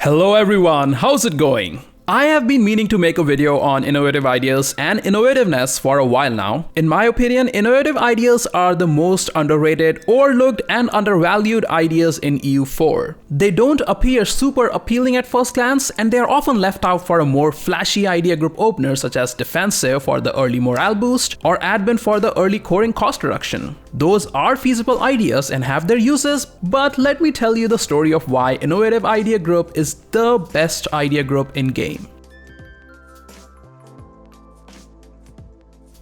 Hello everyone, how's it going? I have been meaning to make a video on innovative ideas and innovativeness for a while now. In my opinion, innovative ideas are the most underrated, overlooked, and undervalued ideas in EU4. They don't appear super appealing at first glance, and they are often left out for a more flashy idea group opener such as defensive for the early morale boost or admin for the early coring cost reduction. Those are feasible ideas and have their uses, but let me tell you the story of why innovative idea group is the best idea group in game.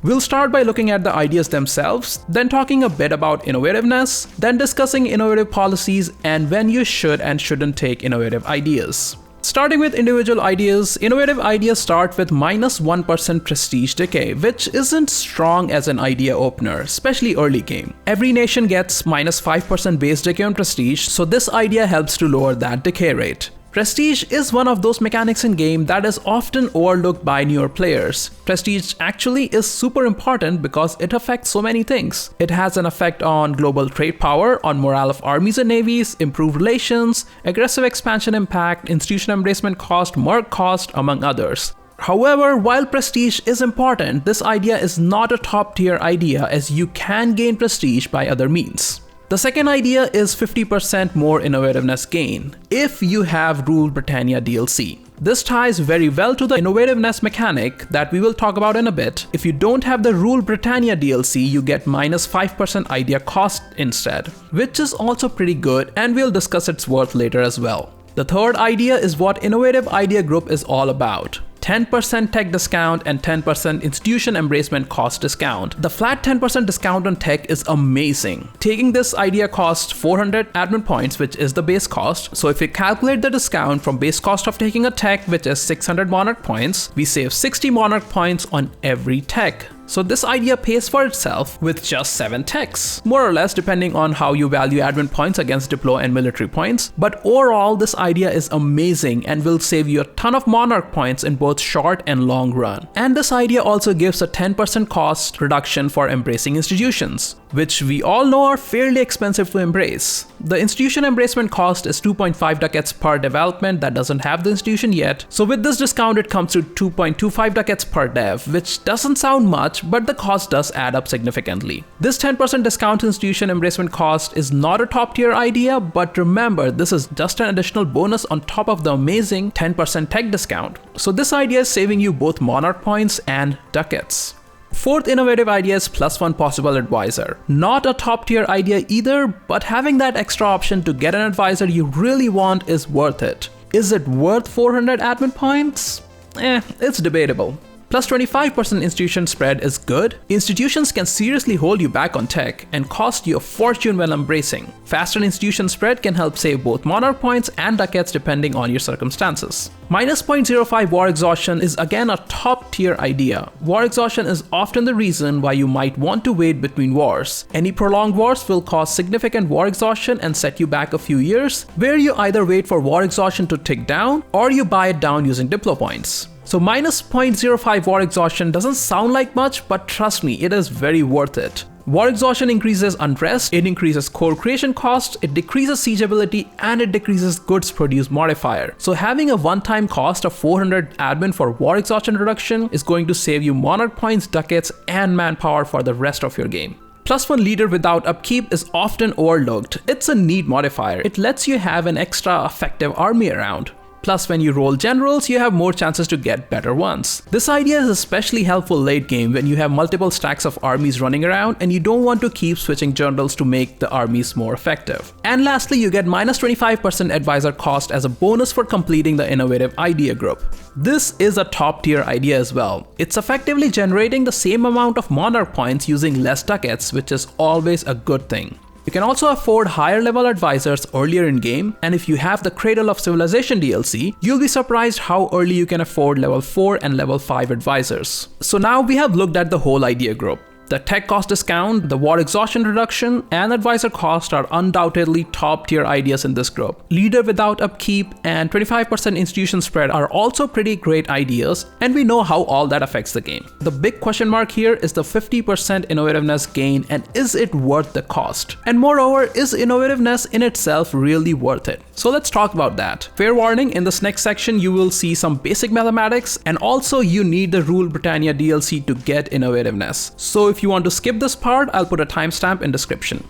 We'll start by looking at the ideas themselves, then talking a bit about innovativeness, then discussing innovative policies and when you should and shouldn't take innovative ideas. Starting with individual ideas, innovative ideas start with -1% prestige decay, which isn't strong as an idea opener, especially early game. Every nation gets -5% base decay on prestige, so this idea helps to lower that decay rate. Prestige is one of those mechanics in game that is often overlooked by newer players. Prestige actually is super important because it affects so many things. It has an effect on global trade power, on morale of armies and navies, improved relations, aggressive expansion impact, institution embracement cost, merc cost, among others. However, while prestige is important, this idea is not a top tier idea as you can gain prestige by other means. The second idea is 50% more innovativeness gain if you have Rule Britannia DLC. This ties very well to the innovativeness mechanic that we will talk about in a bit. If you don't have the Rule Britannia DLC, you get -5% idea cost instead, which is also pretty good, and we'll discuss its worth later as well. The third idea is what innovative idea group is all about. 10% tech discount and 10% institution embracement cost discount. The flat 10% discount on tech is amazing. Taking this idea costs 400 admin points, which is the base cost. So if we calculate the discount from base cost of taking a tech, which is 600 monarch points, we save 60 monarch points on every tech. So this idea pays for itself with just 7 techs, more or less depending on how you value admin points against deploy and military points. But overall, this idea is amazing and will save you a ton of monarch points in both short and long run. And this idea also gives a 10% cost reduction for embracing institutions, which we all know are fairly expensive to embrace. The institution embracement cost is 2.5 ducats per development that doesn't have the institution yet. So with this discount, it comes to 2.25 ducats per dev, which doesn't sound much, but the cost does add up significantly. This 10% discount institution embracement cost is not a top tier idea, but remember, this is just an additional bonus on top of the amazing 10% tech discount. So this idea is saving you both monarch points and ducats. Fourth innovative idea is +1 possible advisor. Not a top tier idea either, but having that extra option to get an advisor you really want is worth it. Is it worth 400 admin points? It's debatable. +25% institution spread is good. Institutions can seriously hold you back on tech and cost you a fortune when embracing. Faster institution spread can help save both monarch points and ducats depending on your circumstances. -0.05 war exhaustion is again a top tier idea. War exhaustion is often the reason why you might want to wait between wars. Any prolonged wars will cause significant war exhaustion and set you back a few years, where you either wait for war exhaustion to tick down or you buy it down using diplo points. So -0.05 war exhaustion doesn't sound like much, but trust me, it is very worth it. War exhaustion increases unrest, it increases core creation cost, it decreases siegeability, and it decreases goods produced modifier. So having a one-time cost of 400 admin for war exhaustion reduction is going to save you monarch points, ducats, and manpower for the rest of your game. +1 leader without upkeep is often overlooked. It's a need modifier. It lets you have an extra effective army around. Plus, when you roll generals, you have more chances to get better ones. This idea is especially helpful late game when you have multiple stacks of armies running around and you don't want to keep switching generals to make the armies more effective. And lastly, you get -25% advisor cost as a bonus for completing the innovative idea group. This is a top tier idea as well. It's effectively generating the same amount of monarch points using less ducats, which is always a good thing. You can also afford higher level advisors earlier in game, and if you have the Cradle of Civilization DLC, you'll be surprised how early you can afford level 4 and level 5 advisors. So now we have looked at the whole idea group. The tech cost discount, the war exhaustion reduction, and advisor cost are undoubtedly top tier ideas in this group. Leader without upkeep and 25% institution spread are also pretty great ideas, and we know how all that affects the game. The big question mark here is the 50% innovativeness gain, and is it worth the cost? And moreover, is innovativeness in itself really worth it? So let's talk about that. Fair warning, in this next section you will see some basic mathematics, and also you need the Rule Britannia DLC to get innovativeness. So if you want to skip this part, I'll put a timestamp in description.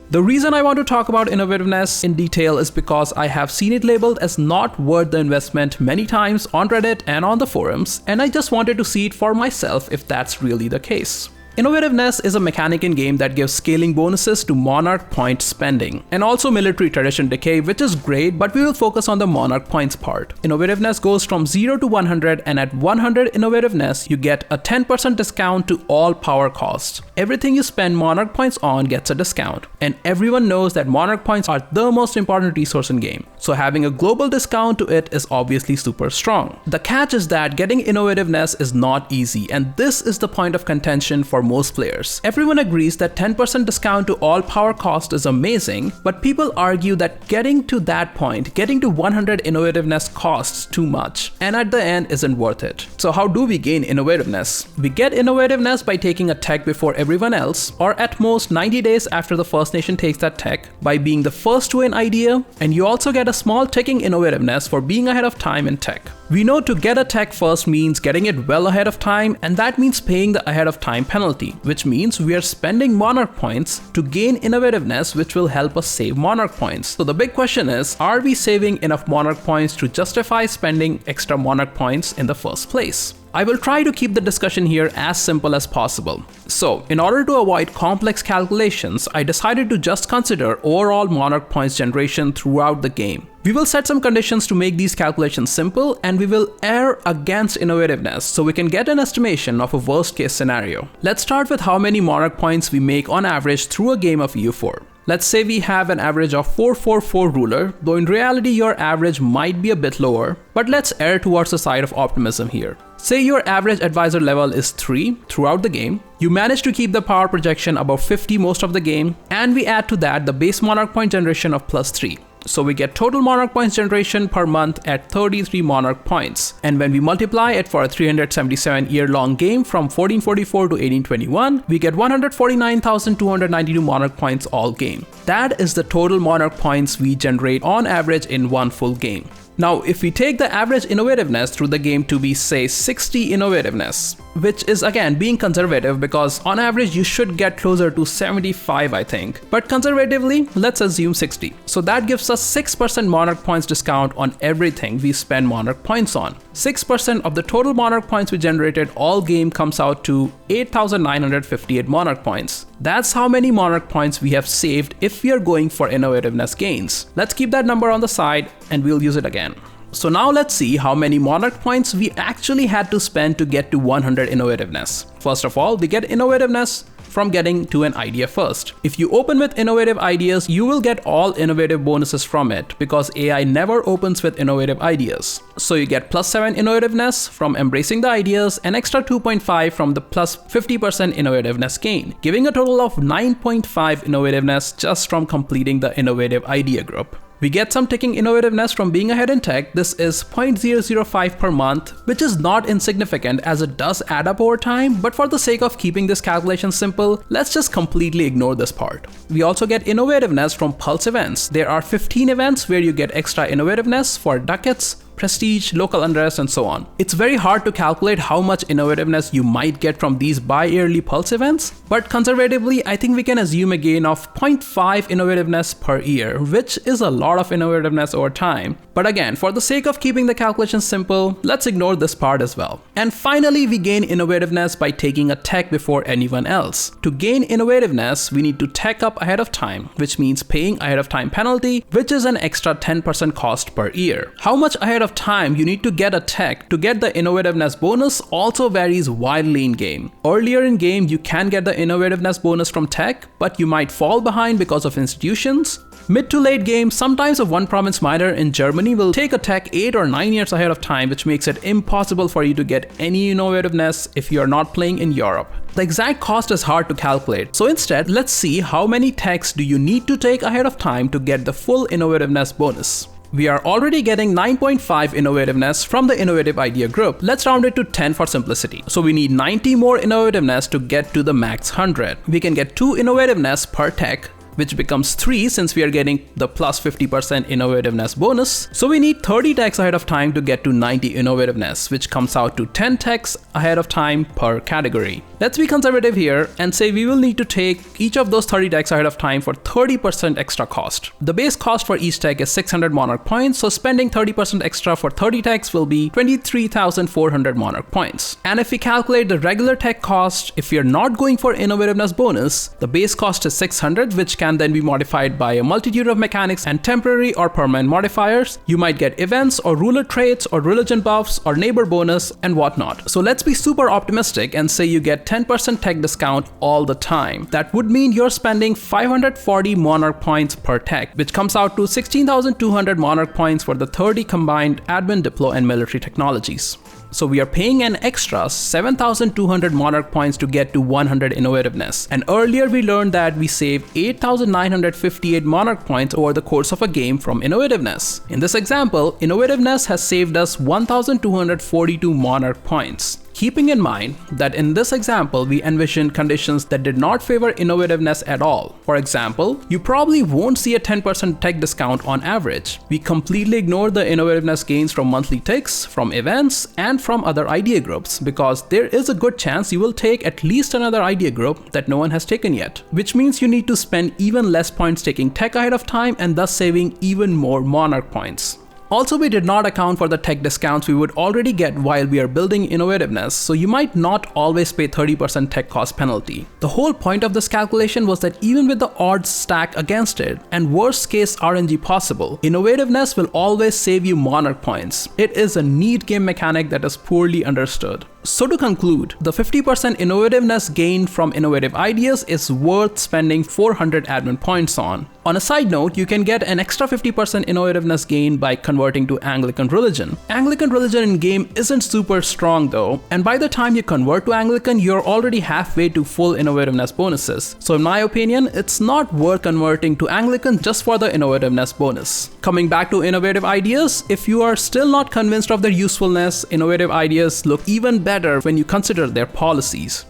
The reason I want to talk about innovativeness in detail is because I have seen it labeled as not worth the investment many times on Reddit and on the forums, and I just wanted to see it for myself if that's really the case. Innovativeness is a mechanic in game that gives scaling bonuses to monarch point spending, and also military tradition decay, which is great, but we will focus on the monarch points part. Innovativeness goes from 0 to 100, and at 100 innovativeness, you get a 10% discount to all power costs. Everything you spend monarch points on gets a discount, and everyone knows that monarch points are the most important resource in game, so having a global discount to it is obviously super strong. The catch is that getting innovativeness is not easy, and this is the point of contention for most players. Everyone agrees that 10% discount to all power cost is amazing, but people argue that getting to that point, getting to 100 innovativeness costs too much, and at the end isn't worth it. So how do we gain innovativeness? We get innovativeness by taking a tech before everyone else, or at most 90 days after the first nation takes that tech, by being the first to an idea, and you also get a small ticking innovativeness for being ahead of time in tech. We know to get a tech first means getting it well ahead of time, and that means paying the ahead of time penalty, which means we are spending monarch points to gain innovativeness, which will help us save monarch points. So the big question is, are we saving enough monarch points to justify spending extra monarch points in the first place? I will try to keep the discussion here as simple as possible. So, in order to avoid complex calculations, I decided to just consider overall monarch points generation throughout the game. We will set some conditions to make these calculations simple, and we will err against innovativeness so we can get an estimation of a worst case scenario. Let's start with how many monarch points we make on average through a game of EU4. Let's say we have an average of 444 ruler, though in reality your average might be a bit lower, but let's err towards the side of optimism here. Say your average advisor level is 3 throughout the game, you manage to keep the power projection above 50 most of the game, and we add to that the base monarch point generation of +3. So we get total monarch points generation per month at 33 monarch points. And when we multiply it for a 377 year long game from 1444 to 1821, we get 149,292 monarch points all game. That is the total monarch points we generate on average in one full game. Now, if we take the average innovativeness through the game to be, say, 60 innovativeness, which is again being conservative because on average you should get closer to 75, I think. But conservatively, let's assume 60. So that gives us 6% monarch points discount on everything we spend monarch points on. 6% of the total monarch points we generated all game comes out to 8,958 monarch points. That's how many monarch points we have saved if we are going for innovativeness gains. Let's keep that number on the side and we'll use it again. So now let's see how many monarch points we actually had to spend to get to 100 innovativeness. First of all, we get innovativeness from getting to an idea first. If you open with innovative ideas, you will get all innovative bonuses from it because AI never opens with innovative ideas. So you get +7 innovativeness from embracing the ideas and extra 2.5 from the +50% innovativeness gain, giving a total of 9.5 innovativeness just from completing the innovative idea group. We get some ticking innovativeness from being ahead in tech. This is 0.005 per month, which is not insignificant as it does add up over time, but for the sake of keeping this calculation simple, let's just completely ignore this part. We also get innovativeness from pulse events. There are 15 events where you get extra innovativeness for ducats, prestige, local unrest, and so on. It's very hard to calculate how much innovativeness you might get from these bi-yearly pulse events, but conservatively, I think we can assume a gain of 0.5 innovativeness per year, which is a lot of innovativeness over time. But again, for the sake of keeping the calculation simple, let's ignore this part as well. And finally, we gain innovativeness by taking a tech before anyone else. To gain innovativeness, we need to tech up ahead of time, which means paying ahead of time penalty, which is an extra 10% cost per year. How much ahead of time you need to get a tech to get the innovativeness bonus also varies wildly in game. Earlier in game, you can get the innovativeness bonus from tech, but you might fall behind because of institutions. Mid to late game, sometimes a one-province minor in Germany will take a tech 8 or 9 years ahead of time, which makes it impossible for you to get any innovativeness if you are not playing in Europe. The exact cost is hard to calculate, so instead, let's see how many techs do you need to take ahead of time to get the full innovativeness bonus. We are already getting 9.5 innovativeness from the innovative idea group. Let's round it to 10 for simplicity. So we need 90 more innovativeness to get to the max 100. We can get 2 innovativeness per tech, which becomes 3 since we are getting the plus 50% innovativeness bonus. So we need 30 techs ahead of time to get to 90 innovativeness, which comes out to 10 techs ahead of time per category. Let's be conservative here and say we will need to take each of those 30 techs ahead of time for 30% extra cost. The base cost for each tech is 600 monarch points, so spending 30% extra for 30 techs will be 23,400 monarch points. And if we calculate the regular tech cost, if we are not going for innovativeness bonus, the base cost is 600, which can then be modified by a multitude of mechanics and temporary or permanent modifiers. You might get events or ruler traits or religion buffs or neighbor bonus and whatnot. So let's be super optimistic and say you get 10% tech discount all the time. That would mean you're spending 540 monarch points per tech, which comes out to 16,200 monarch points for the 30 combined admin, diplo, and military technologies. So we are paying an extra 7,200 monarch points to get to 100 innovativeness. And earlier we learned that we save 8,958 monarch points over the course of a game from innovativeness. In this example, innovativeness has saved us 1,242 monarch points. Keeping in mind that in this example, we envisioned conditions that did not favor innovativeness at all. For example, you probably won't see a 10% tech discount on average. We completely ignore the innovativeness gains from monthly ticks, from events, and from other idea groups, because there is a good chance you will take at least another idea group that no one has taken yet, which means you need to spend even less points taking tech ahead of time and thus saving even more monarch points. Also, we did not account for the tech discounts we would already get while we are building innovativeness, so you might not always pay 30% tech cost penalty. The whole point of this calculation was that even with the odds stacked against it, and worst case RNG possible, innovativeness will always save you monarch points. It is a neat game mechanic that is poorly understood. So to conclude, the 50% innovativeness gained from innovative ideas is worth spending 400 admin points on. On a side note, you can get an extra 50% innovativeness gain by converting to Anglican religion. Anglican religion in game isn't super strong though, and by the time you convert to Anglican, you're already halfway to full innovativeness bonuses. So in my opinion, it's not worth converting to Anglican just for the innovativeness bonus. Coming back to innovative ideas, if you are still not convinced of their usefulness, innovative ideas look even better when you consider their policies.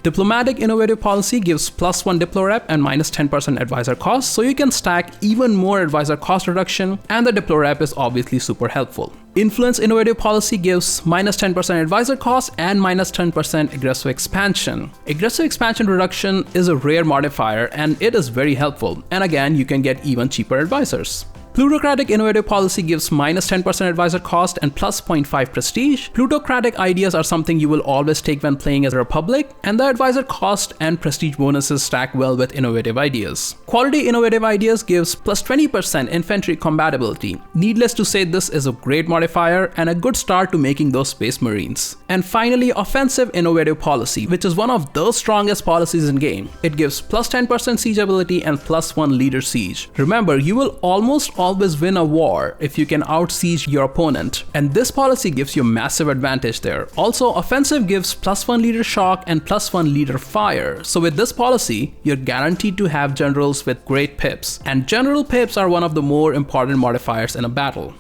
Diplomatic innovative policy gives +1 diplo rep and minus 10% advisor cost, so you can stack even more advisor cost reduction, and the diplo rep is obviously super helpful. Influence innovative policy gives minus 10% advisor cost and minus 10% aggressive expansion. Aggressive expansion reduction is a rare modifier and it is very helpful, and again you can get even cheaper advisors. Plutocratic innovative policy gives minus 10% advisor cost and plus 0.5 prestige. Plutocratic ideas are something you will always take when playing as a republic, and the advisor cost and prestige bonuses stack well with innovative ideas. Quality innovative ideas gives plus 20% infantry compatibility. Needless to say, this is a great modifier and a good start to making those space marines. And finally, offensive innovative policy, which is one of the strongest policies in game. It gives plus 10% siege ability and plus 1 leader siege. Remember, you will almost always win a war if you can out-siege your opponent, and this policy gives you massive advantage there. Also, offensive gives plus 1 leader shock and plus 1 leader fire, so with this policy, you're guaranteed to have generals with great pips, and general pips are one of the more important modifiers in a battle.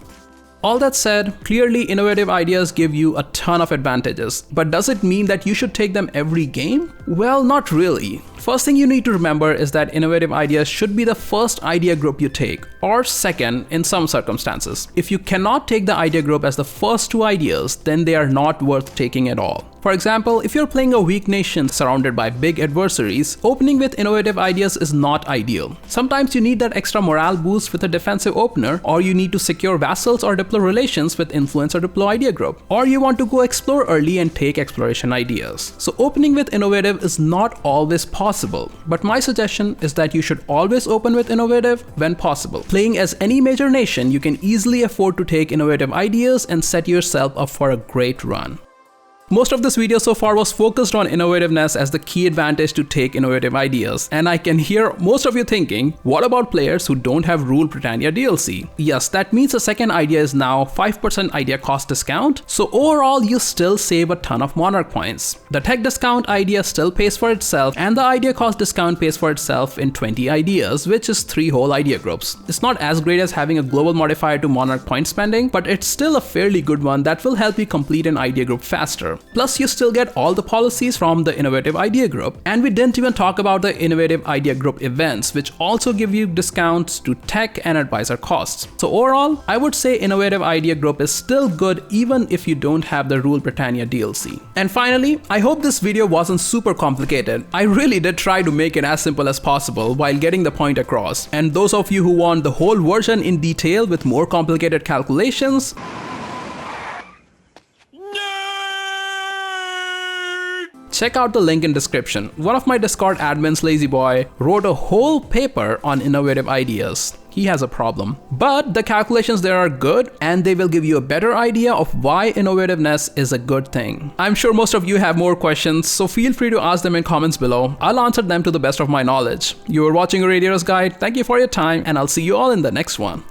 All that said, clearly innovative ideas give you a ton of advantages, but does it mean that you should take them every game? Well, not really. First thing you need to remember is that innovative ideas should be the first idea group you take, or second in some circumstances. If you cannot take the idea group as the first 2 ideas, then they are not worth taking at all. For example, if you're playing a weak nation surrounded by big adversaries, opening with innovative ideas is not ideal. Sometimes you need that extra morale boost with a defensive opener, or you need to secure vassals or diplo relations with influence or diplo idea group, or you want to go explore early and take exploration ideas. So opening with innovative is not always possible, but my suggestion is that you should always open with innovative when possible. Playing as any major nation, you can easily afford to take innovative ideas and set yourself up for a great run. Most of this video so far was focused on innovativeness as the key advantage to take innovative ideas. And I can hear most of you thinking, what about players who don't have Rule Britannia DLC? Yes, that means the second idea is now 5% idea cost discount. So overall, you still save a ton of Monarch points. The tech discount idea still pays for itself, and the idea cost discount pays for itself in 20 ideas, which is 3 whole idea groups. It's not as great as having a global modifier to Monarch point spending, but it's still a fairly good one that will help you complete an idea group faster. Plus, you still get all the policies from the innovative idea group. And we didn't even talk about the innovative idea group events, which also give you discounts to tech and advisor costs. So overall, I would say innovative idea group is still good even if you don't have the Rule Britannia DLC. And finally, I hope this video wasn't super complicated. I really did try to make it as simple as possible while getting the point across. And those of you who want the whole version in detail with more complicated calculations, check out the link in description. One of my Discord admins, Lazy Boy, wrote a whole paper on innovative ideas. He has a problem. But the calculations there are good, and they will give you a better idea of why innovativeness is a good thing. I'm sure most of you have more questions, so feel free to ask them in comments below. I'll answer them to the best of my knowledge. You were watching a Radiator's Guide. Thank you for your time, and I'll see you all in the next one.